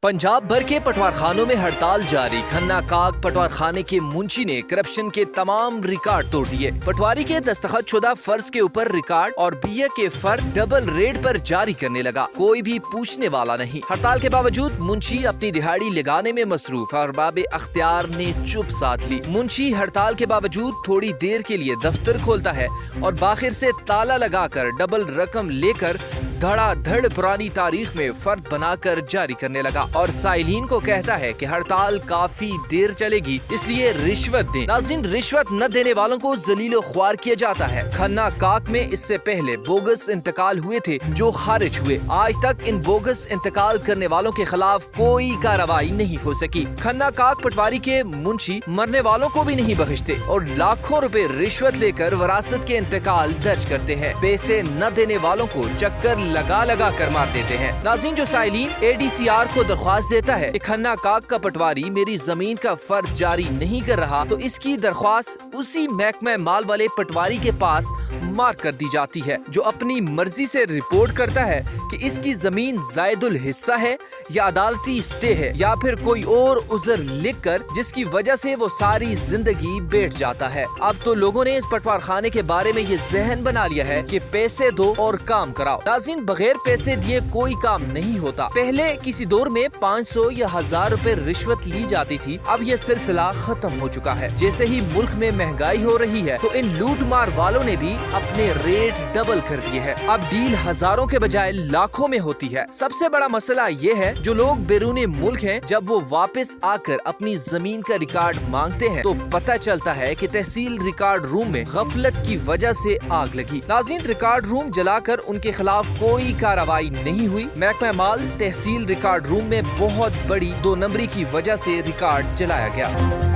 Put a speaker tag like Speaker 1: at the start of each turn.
Speaker 1: पंजाब भर के पटवारखानों में हड़ताल जारी। खन्ना काग पटवारखाने के मुंशी ने करप्शन के तमाम रिकॉर्ड तोड़ दिए। पटवारी के दस्तखत शुदा फर्ज के ऊपर रिकॉर्ड और बीए के फर्ज डबल रेट पर जारी करने लगा। कोई भी पूछने वाला नहीं। हड़ताल के बावजूद मुंशी अपनी दिहाड़ी लगाने में मसरूफ और बाब अख्तियार ने चुप साध ली। मुंशी हड़ताल के बावजूद थोड़ी देर के लिए दफ्तर खोलता है और बाखिर से ताला लगाकर डबल रकम लेकर धड़ाधड़ पुरानी तारीख में फर्द बनाकर जारी करने लगा और साइलिन को कहता है कि हड़ताल काफी देर चलेगी, इसलिए रिश्वत दें। नाज़रीन, रिश्वत न देने वालों को जलीलो ख्वार किया जाता है। खन्ना काग में इससे पहले बोगस इंतकाल हुए थे जो खारिज हुए। आज तक इन बोगस इंतकाल करने वालों के खिलाफ कोई कार्रवाई नहीं हो सकी। खन्ना काग पटवारी के मुंशी मरने वालों को भी नहीं बख्शते और लाखों रुपए रिश्वत लेकर वरासत के इंतकाल दर्ज करते हैं। पैसे न देने वालों को चक्कर लगा लगा कर मार देते हैं। नाज़रीन, जो साइलिन ADCR को दरख्वास्त देता है कि खन्ना काग का पटवारी मेरी जमीन का फर्ज जारी नहीं कर रहा, तो इसकी दरख्वास्त उसी महकमा माल वाले पटवारी के पास मार कर दी जाती है, जो अपनी मर्जी से रिपोर्ट करता है कि इसकी जमीन जायदुल हिस्सा है या अदालती स्टे है या फिर कोई और उज़र लिख कर, जिसकी वजह से वो सारी जिंदगी बैठ जाता है। अब तो लोगों ने इस पटवारखाने के बारे में ये जहन बना लिया है कि पैसे दो और काम कराओ। नाज़रीन, बगैर पैसे दिए कोई काम नहीं होता। पहले किसी दौर में 500 या 1000 रुपए रिश्वत ली जाती थी, अब यह सिलसिला खत्म हो चुका है। जैसे ही मुल्क में महंगाई हो रही है तो इन लूट मार वालों ने भी अपने रेट डबल कर दिए हैं। अब डील हजारों के बजाय लाखों में होती है। सबसे बड़ा मसला ये है, जो लोग बैरूनी मुल्क हैं, जब वो वापस आकर अपनी जमीन का रिकॉर्ड मांगते हैं तो पता चलता है कि तहसील रिकॉर्ड रूम में गफलत की वजह से आग लगी। नाज़रीन, रिकॉर्ड रूम जलाकर उनके खिलाफ कोई कार्रवाई नहीं हुई। महकमा माल तहसील रिकॉर्ड रूम में बहुत बड़ी 2 नंबरी की वजह से रिकॉर्ड जलाया गया।